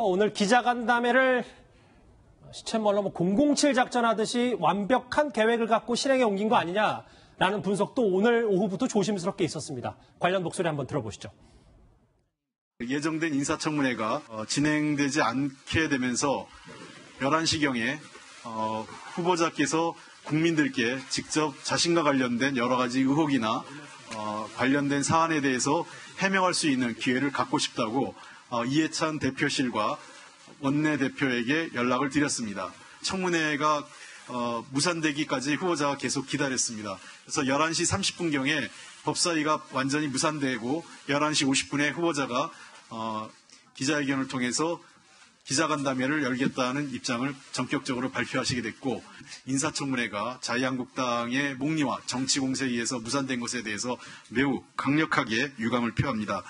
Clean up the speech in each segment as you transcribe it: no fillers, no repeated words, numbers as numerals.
오늘 기자간담회를 시쳇말로 007 작전하듯이 완벽한 계획을 갖고 실행에 옮긴 거 아니냐라는 분석도 오늘 오후부터 조심스럽게 있었습니다. 관련 목소리 한번 들어보시죠. 예정된 인사청문회가 진행되지 않게 되면서 11시경에 후보자께서 국민들께 직접 자신과 관련된 여러 가지 의혹이나 관련된 사안에 대해서 해명할 수 있는 기회를 갖고 싶다고 이해찬 대표실과 원내대표에게 연락을 드렸습니다. 청문회가 무산되기까지 후보자가 계속 기다렸습니다. 그래서 11시 30분경에 법사위가 완전히 무산되고 11시 50분에 후보자가 기자회견을 통해서 기자간담회를 열겠다는 입장을 전격적으로 발표하시게 됐고, 인사청문회가 자유한국당의 목리와 정치공세에 의해서 무산된 것에 대해서 매우 강력하게 유감을 표합니다.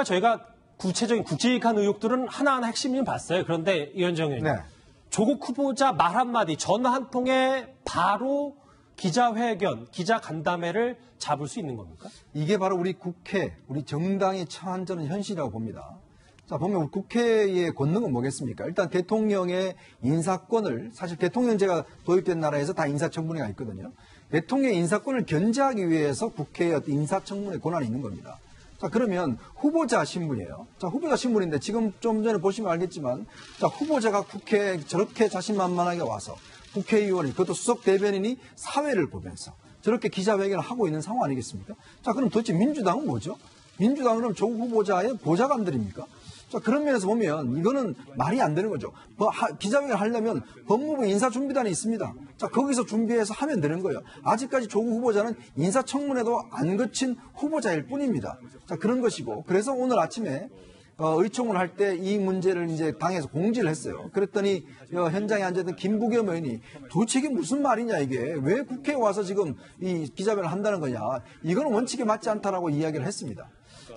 저희가 구체적인 굵직한 의혹들은 하나하나 핵심은 봤어요. 그런데 이현정 의원님, 네. 조국 후보자 말 한마디, 전화 한 통에 바로 기자회견, 기자간담회를 잡을 수 있는 겁니까? 이게 바로 우리 국회, 우리 정당이 처한 저는 현실이라고 봅니다. 자, 보면 국회의 권능은 뭐겠습니까? 일단 대통령의 인사권을, 사실 대통령제가 도입된 나라에서 다 인사청문회가 있거든요. 대통령의 인사권을 견제하기 위해서 국회의 인사청문회 권한이 있는 겁니다. 자, 그러면 후보자 신분이에요. 자, 후보자 신분인데 지금 좀 전에 보시면 알겠지만, 자, 후보자가 국회에 저렇게 자신만만하게 와서 국회의원이, 그것도 수석 대변인이 사회를 보면서 저렇게 기자회견을 하고 있는 상황 아니겠습니까? 자, 그럼 도대체 민주당은 뭐죠? 민주당은 조국 후보자의 보좌관들입니까? 자, 그런 면에서 보면 이거는 말이 안 되는 거죠. 기자회견을 하려면 법무부 인사준비단이 있습니다. 자, 거기서 준비해서 하면 되는 거예요. 아직까지 조국 후보자는 인사청문회도 안 거친 후보자일 뿐입니다. 자, 그런 것이고, 그래서 오늘 아침에 의총을 할 때 이 문제를 이제 당에서 공지를 했어요. 그랬더니 현장에 앉아있던 김부겸 의원이 도대체 이게 무슨 말이냐, 이게 왜 국회에 와서 지금 이 기자회견을 한다는 거냐, 이거는 원칙에 맞지 않다라고 이야기를 했습니다.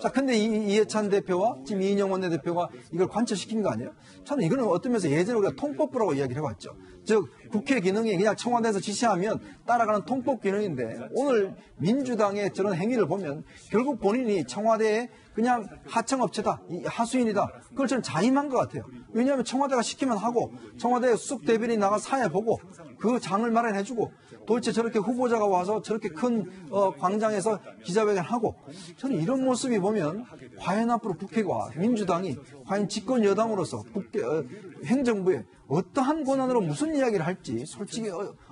자, 근데 이해찬 대표와 지금 이인영 원내대표가 이걸 관철시킨 거 아니에요? 저는 이거는 어떤 면에서 예전에 우리가 통법부라고 이야기를 해왔죠. 즉, 국회 기능이 그냥 청와대에서 지시하면 따라가는 통법 기능인데, 오늘 민주당의 저런 행위를 보면 결국 본인이 청와대에 그냥 하청업체다, 하수인이다, 그걸 저는 자임한 것 같아요. 왜냐하면 청와대가 시키면 하고, 청와대 수석 대변인이 나가 사회 보고 그 장을 마련해주고, 도대체 저렇게 후보자가 와서 저렇게 큰 광장에서 기자회견하고, 저는 이런 모습이 보면 과연 앞으로 국회가, 민주당이 과연 집권 여당으로서 행정부에 어떠한 권한으로 무슨 이야기를 할지 솔직히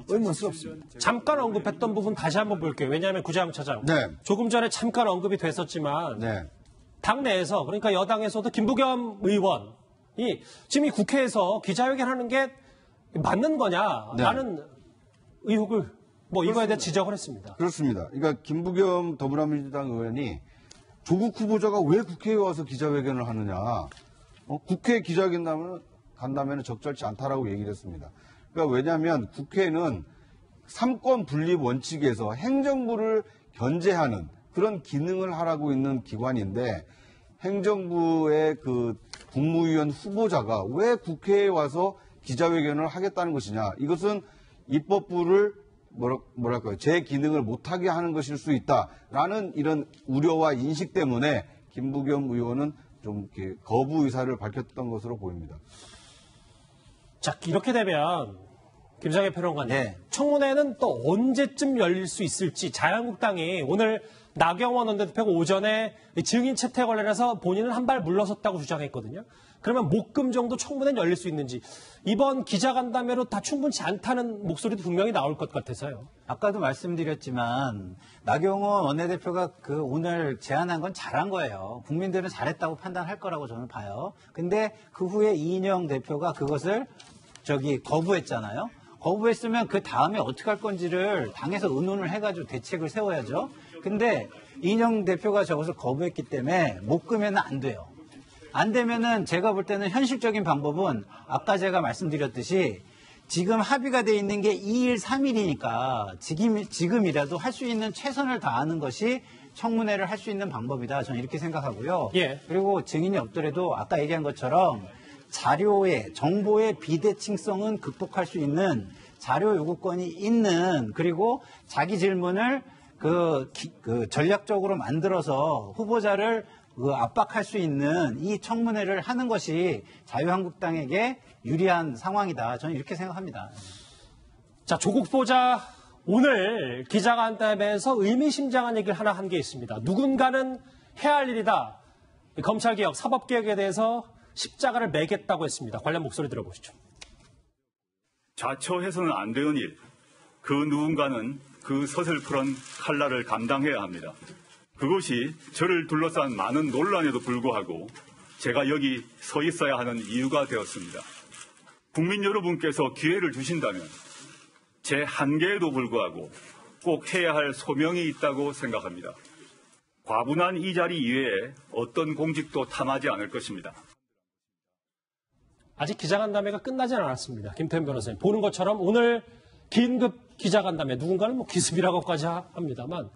의문스럽습니다. 잠깐 언급했던 부분 다시 한번 볼게요. 왜냐하면 구자영 차장, 네. 조금 전에 잠깐 언급이 됐었지만, 네. 당내에서, 그러니까 여당에서도 김부겸 의원이 지금 이 국회에서 기자회견하는 게 맞는 거냐라는, 네. 의혹을 이거에 대해 지적을 했습니다. 그렇습니다. 그러니까 김부겸 더불어민주당 의원이 조국 후보자가 왜 국회에 와서 기자회견을 하느냐, 국회 기자회견 간다면 적절치 않다라고 얘기를 했습니다. 그러니까 왜냐하면 국회는 삼권 분립 원칙에서 행정부를 견제하는 그런 기능을 하라고 있는 기관인데, 행정부의 그 국무위원 후보자가 왜 국회에 와서 기자회견을 하겠다는 것이냐, 이것은 입법부를 뭐랄까요, 제 기능을 못하게 하는 것일 수 있다라는 이런 우려와 인식 때문에 김부겸 의원은 좀 이렇게 거부 의사를 밝혔던 것으로 보입니다. 자, 이렇게 되면 김상현 평론가님, 네. 청문회는 또 언제쯤 열릴 수 있을지, 자유한국당이 오늘 나경원 원내대표가 오전에 증인 채택 관련해서 본인은 한 발 물러섰다고 주장했거든요. 그러면 목금 정도 청문회는 열릴 수 있는지, 이번 기자간담회로 다 충분치 않다는 목소리도 분명히 나올 것 같아서요. 아까도 말씀드렸지만 나경원 원내대표가 오늘 제안한 건 잘한 거예요. 국민들은 잘했다고 판단할 거라고 저는 봐요. 근데 그 후에 이인영 대표가 그것을 거부했잖아요. 거부했으면 그 다음에 어떻게 할 건지를 당에서 의논을 해가지고 대책을 세워야죠. 근데 이인영 대표가 저것을 거부했기 때문에 목금에는 안 돼요. 안 되면은 제가 볼 때는 현실적인 방법은 아까 제가 말씀드렸듯이 지금 합의가 돼 있는 게 2일, 3일이니까 지금이라도 할 수 있는 최선을 다하는 것이 청문회를 할 수 있는 방법이다. 저는 이렇게 생각하고요. 예. 그리고 증인이 없더라도 아까 얘기한 것처럼 정보의 비대칭성은 극복할 수 있는 자료 요구권이 있는, 그리고 자기 질문을 전략적으로 만들어서 후보자를 압박할 수 있는 이 청문회를 하는 것이 자유한국당에게 유리한 상황이다. 저는 이렇게 생각합니다. 자, 조국 후보자 오늘 기자간담회에서 의미심장한 얘기를 하나 한 게 있습니다. 누군가는 해야 할 일이다. 검찰개혁, 사법개혁에 대해서 십자가를 매겠다고 했습니다. 관련 목소리 들어보시죠. 자처해서는 안 되는 일, 그 누군가는 그 서슬프런 칼날을 감당해야 합니다. 그것이 저를 둘러싼 많은 논란에도 불구하고 제가 여기 서 있어야 하는 이유가 되었습니다. 국민 여러분께서 기회를 주신다면 제 한계에도 불구하고 꼭 해야 할 소명이 있다고 생각합니다. 과분한 이 자리 이외에 어떤 공직도 탐하지 않을 것입니다. 아직 기자간담회가 끝나진 않았습니다. 김태현 변호사님. 보는 것처럼 오늘 긴급 기자간담회, 누군가는 뭐 기습이라고까지 합니다만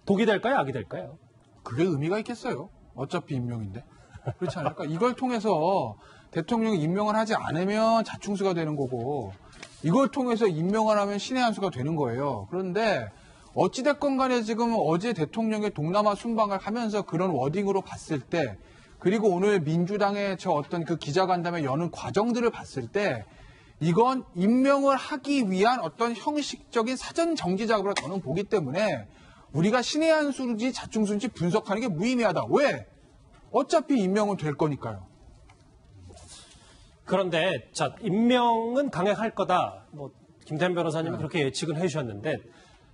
독이 될까요? 악이 될까요? 그게 의미가 있겠어요. 어차피 임명인데. 그렇지 않을까? 이걸 통해서 대통령이 임명을 하지 않으면 자충수가 되는 거고 이걸 통해서 임명을 하면 신의 한 수가 되는 거예요. 그런데 어찌됐건 간에 지금 어제 대통령의 동남아 순방을 하면서 그런 워딩으로 봤을 때 그리고 오늘 민주당의 저 어떤 그 기자간담회 여는 과정들을 봤을 때 이건 임명을 하기 위한 어떤 형식적인 사전 정지 작업으로 저는 보기 때문에 우리가 신의 한 수인지 자충수인지 분석하는 게 무의미하다. 왜? 어차피 임명은 될 거니까요. 그런데 자, 임명은 강행할 거다. 뭐 김태현 변호사님은 그렇게 예측은 해주셨는데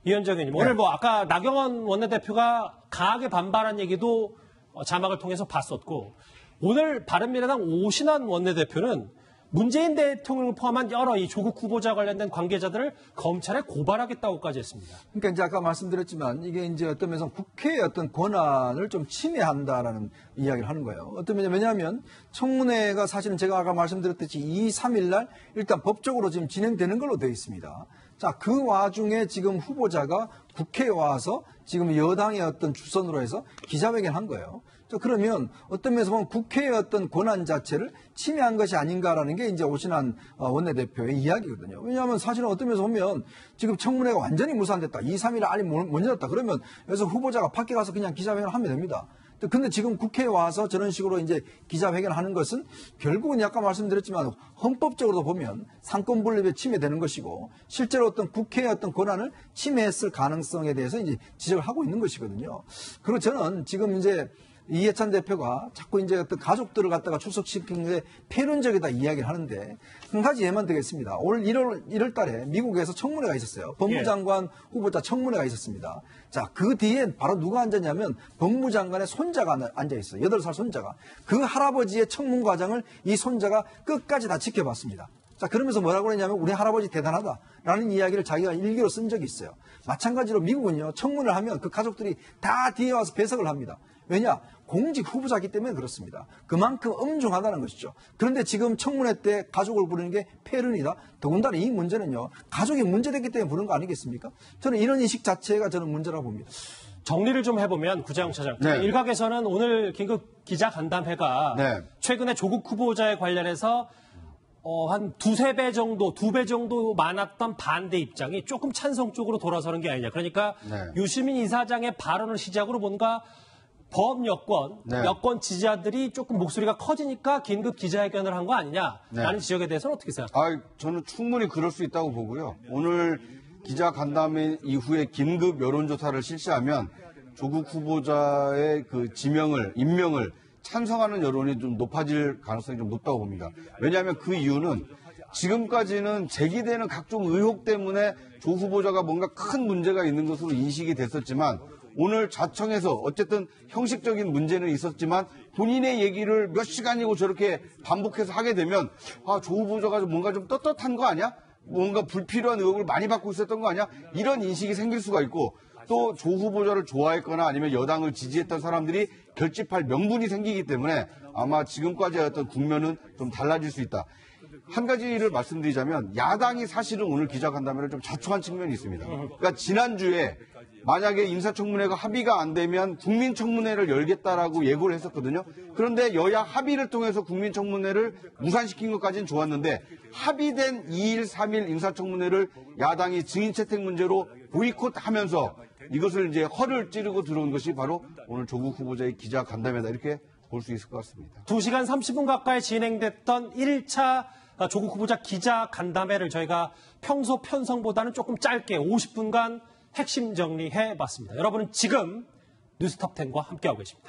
이현정 의원님 오늘 뭐 아까 나경원 원내대표가 강하게 반발한 얘기도 자막을 통해서 봤었고 오늘 바른미래당 오신환 원내대표는 문재인 대통령을 포함한 여러 이 조국 후보자 관련된 관계자들을 검찰에 고발하겠다고까지 했습니다. 그러니까 이제 아까 말씀드렸지만 이게 이제 어떤 면에서 국회의 어떤 권한을 좀 침해한다라는 이야기를 하는 거예요. 어떤 면이냐, 왜냐하면 청문회가 사실은 제가 아까 말씀드렸듯이 2, 3일 날 일단 법적으로 지금 진행되는 걸로 되어 있습니다. 자, 그 와중에 지금 후보자가 국회에 와서 지금 여당의 어떤 주선으로 해서 기자회견을 한 거예요. 자, 그러면 어떤 면에서 보면 국회의 어떤 권한 자체를 침해한 것이 아닌가라는 게 이제 오신환 원내대표의 이야기거든요. 왜냐하면 사실은 어떤 면에서 보면 지금 청문회가 완전히 무산됐다. 2, 3일 안에 못 열었다. 그러면 여기서 후보자가 밖에 가서 그냥 기자회견을 하면 됩니다. 근데 지금 국회에 와서 저런 식으로 이제 기자회견을 하는 것은 결국은 아까 말씀드렸지만 헌법적으로도 보면 상권 분립에 침해되는 것이고 실제로 어떤 국회의 어떤 권한을 침해했을 가능성에 대해서 이제 지적을 하고 있는 것이거든요. 그리고 저는 지금 이제 이해찬 대표가 자꾸 이제 어떤 가족들을 갖다가 출석시키는 게 폐륜적이다 이야기를 하는데 한 가지 예만 드리겠습니다. 올 1월 달에 미국에서 청문회가 있었어요. 법무장관 후보자 청문회가 있었습니다. 자, 그 뒤에 바로 누가 앉았냐면 법무장관의 손자가 앉아 있어요. 8살 손자가. 그 할아버지의 청문 과정을 이 손자가 끝까지 다 지켜봤습니다. 자, 그러면서 뭐라고 그랬냐면 우리 할아버지 대단하다라는 이야기를 자기가 일기로 쓴 적이 있어요. 마찬가지로 미국은요, 청문을 하면 그 가족들이 다 뒤에 와서 배석을 합니다. 왜냐? 공직 후보자이기 때문에 그렇습니다. 그만큼 엄중하다는 것이죠. 그런데 지금 청문회 때 가족을 부르는 게 폐륜이다. 더군다나 이 문제는요, 가족이 문제됐기 때문에 부른 거 아니겠습니까? 저는 이런 인식 자체가 저는 문제라고 봅니다. 정리를 좀 해보면 구자영 차장. 네. 일각에서는 오늘 긴급 기자간담회가 네. 최근에 조국 후보자에 관련해서 한 2-3배 정도, 2배 정도 많았던 반대 입장이 조금 찬성 쪽으로 돌아서는 게 아니냐. 그러니까 네. 유시민 이사장의 발언을 시작으로 뭔가 범여권, 네. 여권 지지자들이 조금 목소리가 커지니까 긴급 기자회견을 한 거 아니냐라는 네. 지적에 대해서는 어떻게 생각하세요? 저는 충분히 그럴 수 있다고 보고요. 오늘 기자 간담회 이후에 긴급 여론조사를 실시하면 조국 후보자의 그 임명을 찬성하는 여론이 좀 높아질 가능성이 좀 높다고 봅니다. 왜냐하면 그 이유는 지금까지는 제기되는 각종 의혹 때문에 조 후보자가 뭔가 큰 문제가 있는 것으로 인식이 됐었지만 오늘 자청에서 어쨌든 형식적인 문제는 있었지만 본인의 얘기를 몇 시간이고 저렇게 반복해서 하게 되면 조 후보자가 뭔가 좀 떳떳한 거 아니야? 뭔가 불필요한 의혹을 많이 받고 있었던 거 아니야? 이런 인식이 생길 수가 있고 또 조 후보자를 좋아했거나 아니면 여당을 지지했던 사람들이 결집할 명분이 생기기 때문에 아마 지금까지의 어떤 국면은 좀 달라질 수 있다. 한 가지를 말씀드리자면 야당이 사실은 오늘 기자간담회를 좀 자초한 측면이 있습니다. 그러니까 지난주에 만약에 인사청문회가 합의가 안 되면 국민청문회를 열겠다라고 예고를 했었거든요. 그런데 여야 합의를 통해서 국민청문회를 무산시킨 것까지는 좋았는데 합의된 2일, 3일 인사청문회를 야당이 증인 채택 문제로 보이콧하면서 이것을 이제 허를 찌르고 들어온 것이 바로 오늘 조국 후보자의 기자 간담회다 이렇게 볼 수 있을 것 같습니다. 2시간 30분 가까이 진행됐던 1차 조국 후보자 기자 간담회를 저희가 평소 편성보다는 조금 짧게 50분간 핵심 정리해 봤습니다. 여러분은 지금 뉴스톱10과 함께하고 계십니다.